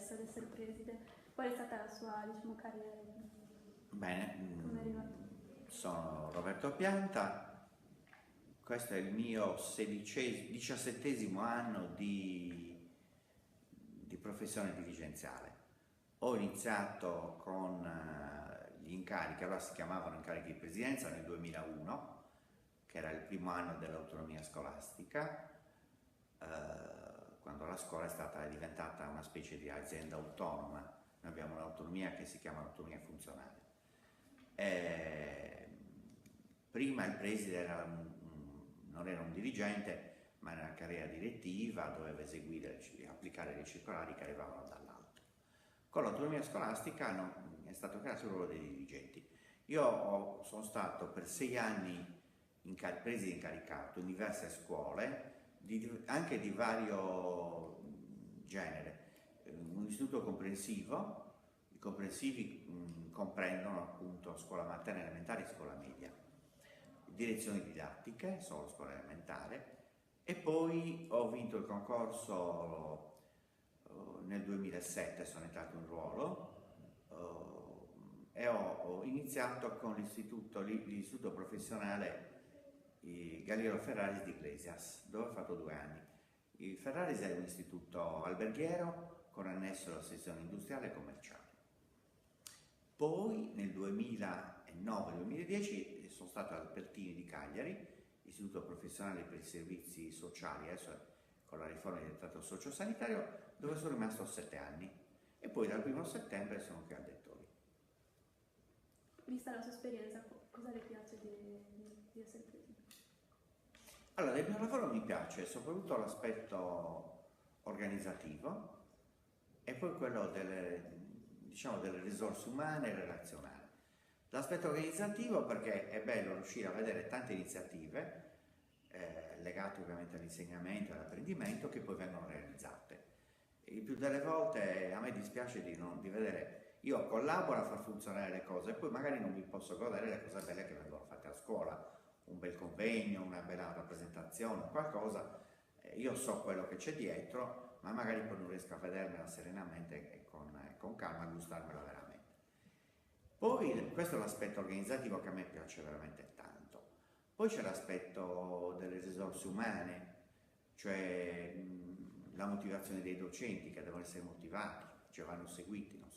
adesso ad essere preside? Qual è stata la sua, diciamo, carriera? Bene, Come è arrivato? sono Roberto Pianta, questo è il mio 17° anno di professione dirigenziale. Ho iniziato con gli incarichi, allora si chiamavano incarichi di presidenza, nel 2001, che era il primo anno dell'autonomia scolastica, quando la scuola è diventata una specie di azienda autonoma. Noi abbiamo un'autonomia che si chiama autonomia funzionale. Prima il preside non era un dirigente, ma era una carriera direttiva, doveva applicare le circolari che arrivavano dall'alto. Con l'autonomia scolastica è stato creato il ruolo dei dirigenti. Io sono stato per 6 anni preside incaricato in diverse scuole, anche di vario genere. Un istituto comprensivo. I comprensivi comprendono appunto scuola materna elementare e scuola media, direzioni didattiche, solo scuola elementare, e poi ho vinto il concorso nel 2007, sono entrato in ruolo e ho iniziato con l'istituto professionale Galliero Ferraris di Iglesias, dove ho fatto 2 anni. Il Ferraris è un istituto alberghiero con annesso alla sezione industriale e commerciale. Poi nel 2009-2010 sono stato al Dettori di Cagliari, istituto professionale per i servizi sociali, adesso con la riforma è diventato sociosanitario, dove sono rimasto 7 anni e poi dal 1° settembre sono qui al Dettori. Vista la sua esperienza, cosa le piace di essere preside? Allora, del mio lavoro mi piace soprattutto l'aspetto organizzativo e poi quello delle risorse umane e relazionali. L'aspetto organizzativo perché è bello riuscire a vedere tante iniziative legate ovviamente all'insegnamento e all'apprendimento che poi vengono realizzate. Il più delle volte a me dispiace di vedere, io collaboro a far funzionare le cose e poi magari non mi posso godere le cose belle che vengono fatte a scuola, un bel convegno, una bella rappresentazione, qualcosa, io so quello che c'è dietro, ma magari poi non riesco a vedermela serenamente e con calma, a gustarmela veramente. Poi questo è l'aspetto organizzativo che a me piace veramente tanto. Poi c'è l'aspetto delle risorse umane, cioè la motivazione dei docenti che devono essere motivati, cioè vanno seguiti, non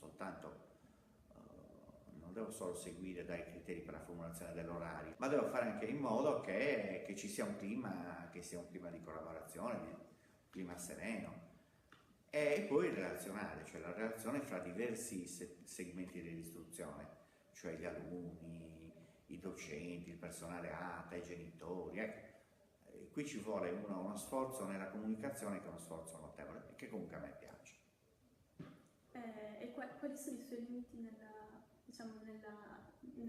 devo solo seguire dai criteri per la formulazione dell'orario, ma devo fare anche in modo che ci sia un clima di collaborazione, un clima sereno. E poi il relazionale, cioè la relazione fra diversi segmenti dell'istruzione, cioè gli alunni, i docenti, il personale ATA, i genitori. Qui ci vuole uno sforzo nella comunicazione che è uno sforzo notevole e che comunque a me piace. E quali sono i suoi limiti nel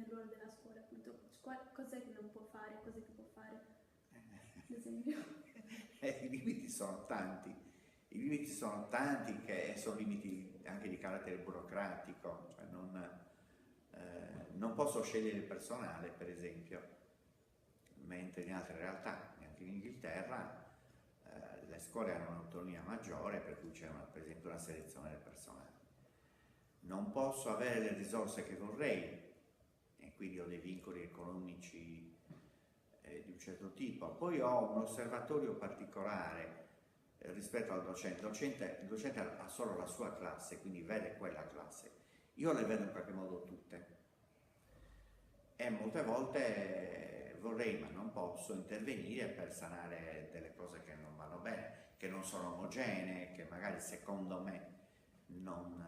ruolo della scuola? Appunto, cos'è che non può fare, cos'è che può fare? Ad esempio. I limiti sono tanti. I limiti sono tanti che sono limiti anche di carattere burocratico, cioè non posso scegliere il personale, per esempio, mentre in altre realtà, anche in Inghilterra, le scuole hanno un'autonomia maggiore, per cui c'è per esempio una selezione del personale. Non posso avere le risorse che vorrei e quindi ho dei vincoli economici di un certo tipo. Poi ho un osservatorio particolare rispetto al docente. Il docente ha solo la sua classe, quindi vede quella classe. Io le vedo in qualche modo tutte e molte volte vorrei, ma non posso, intervenire per sanare delle cose che non vanno bene, che non sono omogenee, che magari secondo me non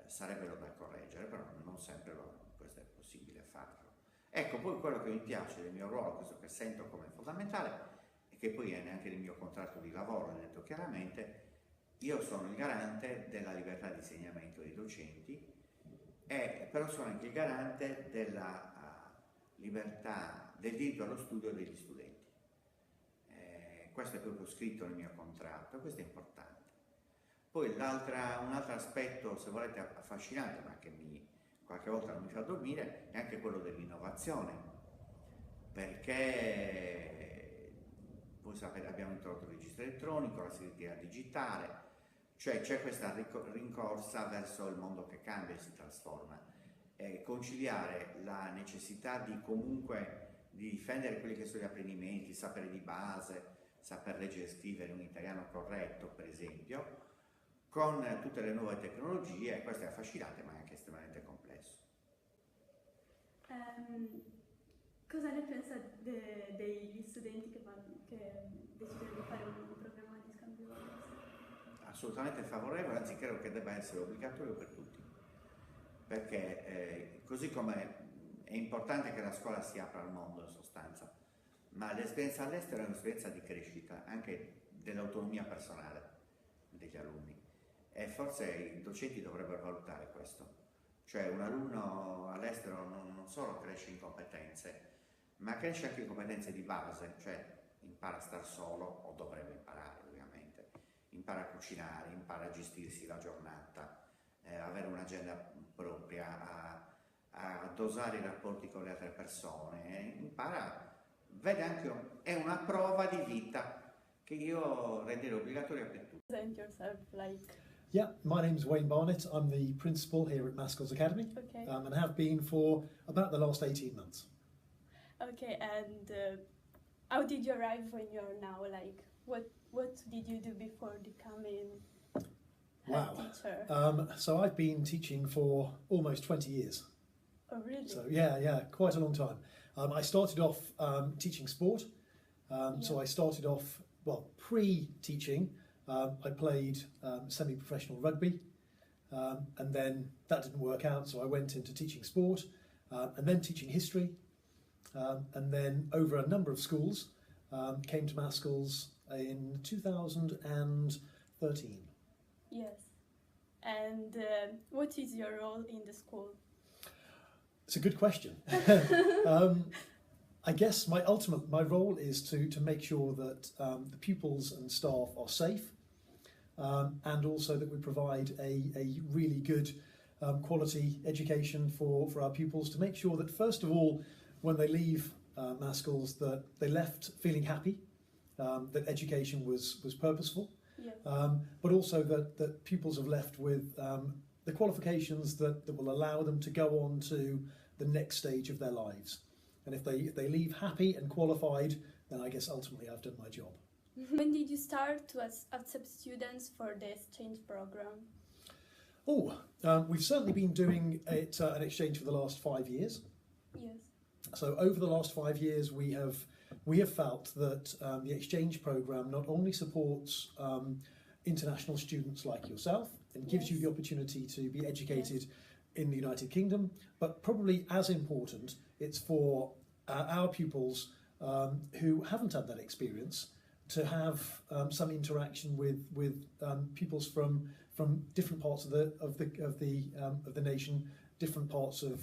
sarebbero da correggere, però non sempre questo è possibile farlo. Ecco, poi quello che mi piace del mio ruolo, questo che sento come fondamentale, che poi è neanche nel mio contratto di lavoro, detto chiaramente, io sono il garante della libertà di insegnamento dei docenti, però sono anche il garante della libertà, del diritto allo studio degli studenti. Questo è proprio scritto nel mio contratto, questo è importante. Poi un altro aspetto, se volete, affascinante, ma che qualche volta non mi fa dormire, è anche quello dell'innovazione, perché voi sapete abbiamo introdotto il registro elettronico, la segreteria digitale, Cioè c'è questa rincorsa verso il mondo che cambia e si trasforma. Conciliare la necessità di comunque di difendere quelli che sono gli apprendimenti, sapere di base, saper leggere e scrivere un italiano corretto, per esempio, con tutte le nuove tecnologie, questo è affascinante ma è anche estremamente complesso. Cosa ne pensa degli studenti che decidono di fare un programma di scambio? Assolutamente favorevole, anzi credo che debba essere obbligatorio per tutti, perché così come è importante che la scuola si apra al mondo in sostanza, ma l'esperienza all'estero è un'esperienza di crescita anche dell'autonomia personale degli alunni, e forse i docenti dovrebbero valutare questo, cioè un alunno all'estero non solo cresce in competenze, ma cresce anche in competenze di base, cioè impara a star solo, o dovrebbe imparare ovviamente, impara a cucinare, impara a gestirsi la giornata, avere un'agenda propria, a dosare i rapporti con le altre persone, impara, vede anche, è una prova di vita che io renderei obbligatoria per tutti. Present yourself, like. Yeah, my name's Wayne Barnett. I'm the principal here at Mascalls Academy, Okay. And have been for about the last 18 months. Okay, and how did you arrive when you're now? Like, what did you do before becoming a teacher? So I've been teaching for almost 20 years. Oh, really? So yeah, quite a long time. I started off teaching sport. So I started off, pre-teaching. I played semi-professional rugby, and then that didn't work out, so I went into teaching sport, and then teaching history, and then over a number of schools, came to Mascalls in 2013. Yes. And what is your role in the school? It's a good question. I guess my role is to make sure that the pupils and staff are safe, and also that we provide a really good quality education for our pupils, to make sure that first of all, when they leave Mascalls, that they left feeling happy, that education was purposeful, Yes. but also that pupils have left with the qualifications that will allow them to go on to the next stage of their lives. And if they leave happy and qualified, then I guess ultimately I've done my job. When did you start to accept students for the exchange program? We've certainly been doing it an exchange for the last 5 years. Yes. So over the last 5 years, we have felt that the exchange program not only supports international students like yourself and gives you the opportunity to be educated in the United Kingdom, but probably as important, it's for our pupils who haven't had that experience to have some interaction with pupils from different parts of the nation, different parts of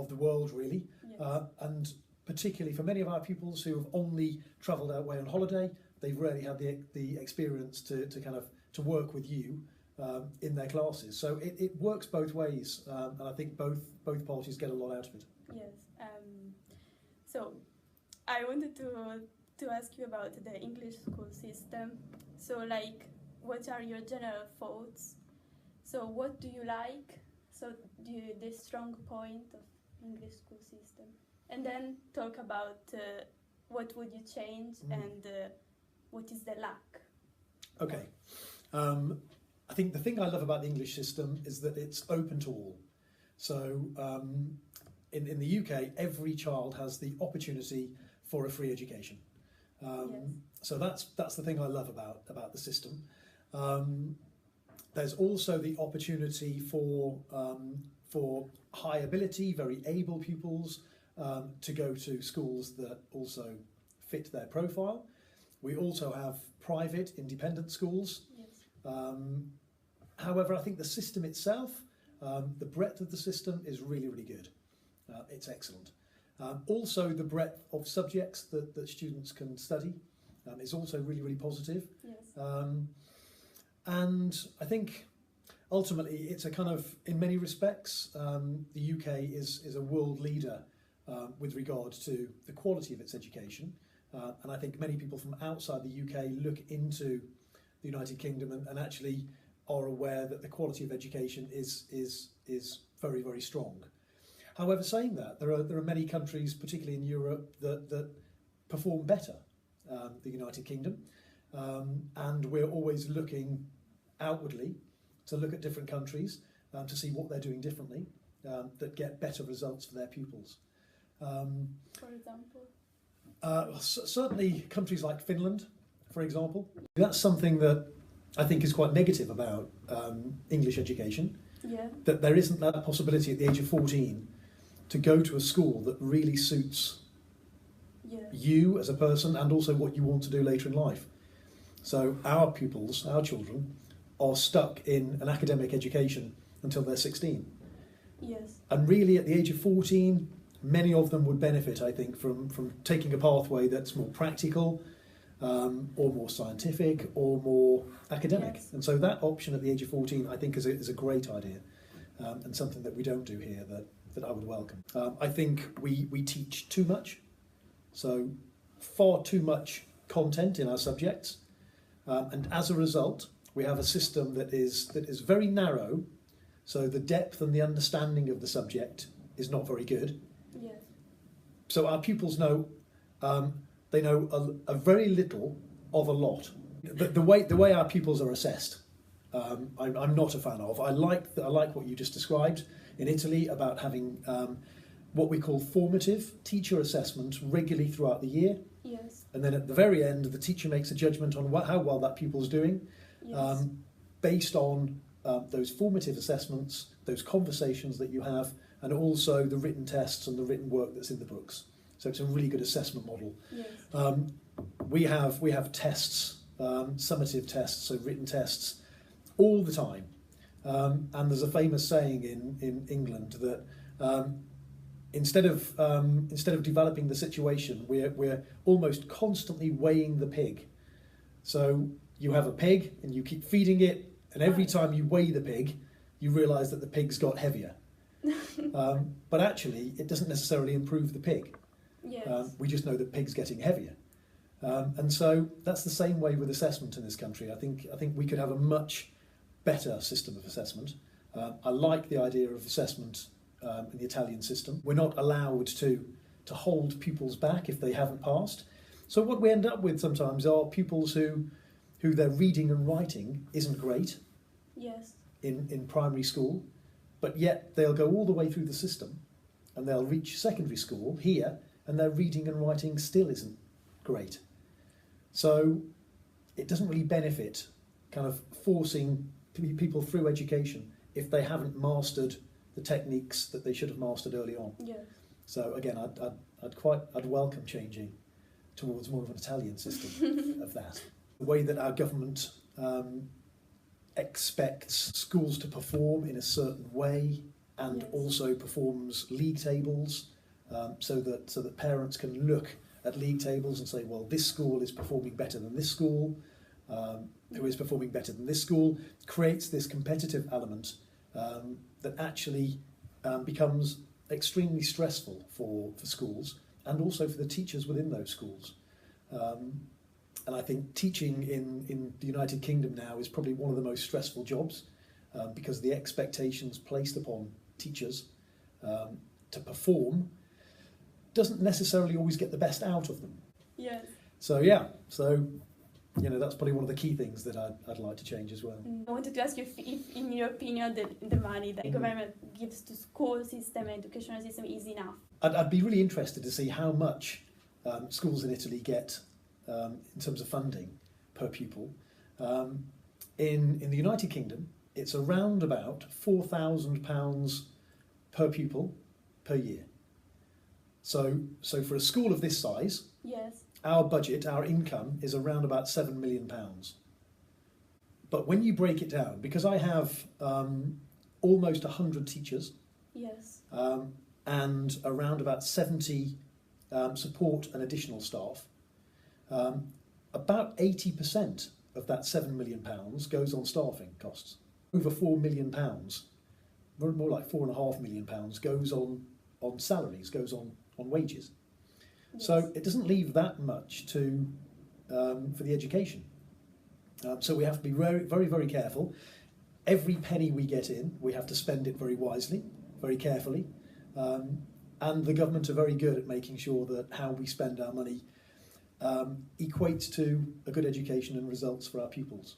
the world, really, Yes. and particularly for many of our pupils who have only travelled away on holiday, they've rarely had the experience to work with you in their classes. So it works both ways, and I think both parties get a lot out of it. Yes. So I wanted to ask you about the English school system. So, like, what are your general thoughts? So, what do you like? So, the strong point of English school system, and then talk about what would you change and what is the lack. Okay. I think the thing I love about the English system is that it's open to all. So in the UK, every child has the opportunity for a free education. Yes. So that's the thing I love about the system. There's also the opportunity for high ability, very able pupils to go to schools that also fit their profile. We also have private, independent schools. Yes. However, I think the system itself, the breadth of the system is really, really good. It's excellent. Also, the breadth of subjects that students can study is also really, really positive. Yes. And I think ultimately it's a kind of, in many respects, the UK is a world leader with regard to the quality of its education. And I think many people from outside the UK look into the United Kingdom and actually are aware that the quality of education is very, very strong. However, saying that, there are many countries, particularly in Europe, that perform better, the United Kingdom, and we're always looking outwardly to look at different countries to see what they're doing differently that get better results for their pupils. For example? Certainly countries like Finland, for example. That's something that I think is quite negative about English education, that there isn't that possibility at the age of 14 to go to a school that really suits you as a person and also what you want to do later in life. So our pupils, our children, are stuck in an academic education until they're 16. Yes. And really at the age of 14, many of them would benefit, I think, from taking a pathway that's more practical, or more scientific, or more academic. Yes. And so that option at the age of 14, I think, is a great idea, and something that we don't do here that I would welcome. I think we teach too much, so far too much content in our subjects, and as a result, we have a system that is very narrow, so the depth and the understanding of the subject is not very good. Yes. So our pupils know they know a very little of a lot. The way our pupils are assessed, I'm not a fan of. I like what you just described in Italy about having what we call formative teacher assessment regularly throughout the year. Yes. And then at the very end, the teacher makes a judgment on how well that pupil's doing, based on those formative assessments, those conversations that you have, and also the written tests and the written work that's in the books. So it's a really good assessment model. Yes. We have tests, summative tests, so written tests, all the time. And there's a famous saying in England that instead of developing the situation, we're almost constantly weighing the pig. So you have a pig and you keep feeding it, and every time you weigh the pig, you realise that the pig's got heavier. But actually, it doesn't necessarily improve the pig. Yes. We just know that pig's getting heavier. And so that's the same way with assessment in this country. I think we could have a much better system of assessment. I like the idea of assessment in the Italian system. We're not allowed to hold pupils back if they haven't passed. So what we end up with sometimes are pupils who their reading and writing isn't great. Yes. In primary school, but yet they'll go all the way through the system and they'll reach secondary school here and their reading and writing still isn't great. So it doesn't really benefit kind of forcing people through education if they haven't mastered the techniques that they should have mastered early on. Yes. So again, I'd welcome changing towards more of an Italian system of that. The way that our government expects schools to perform in a certain way, and also performs league tables, so that parents can look at league tables and say, well, this school is performing better than this school, who is performing better than this school, creates this competitive element that actually becomes extremely stressful for schools and also for the teachers within those schools. And I think teaching in the United Kingdom now is probably one of the most stressful jobs because the expectations placed upon teachers to perform doesn't necessarily always get the best out of them. Yes. So that's probably one of the key things that I'd like to change as well. I wanted to ask you if in your opinion, the money that the government gives to school system and educational system is enough. I'd be really interested to see how much schools in Italy get in terms of funding per pupil. In the United Kingdom, it's around about £4,000 per pupil per year. So for a school of this size, yes, our budget, our income is around about £7 million. But when you break it down, because I have almost 100 teachers, yes, and around about 70 support and additional staff, about 80% of that £7 million goes on staffing costs. Over £4 million, more like £4.5 million, goes on salaries, goes on wages. So it doesn't leave that much to for the education. So we have to be very, very, very careful. Every penny we get in, we have to spend it very wisely, very carefully. And the government are very good at making sure that how we spend our money equates to a good education and results for our pupils.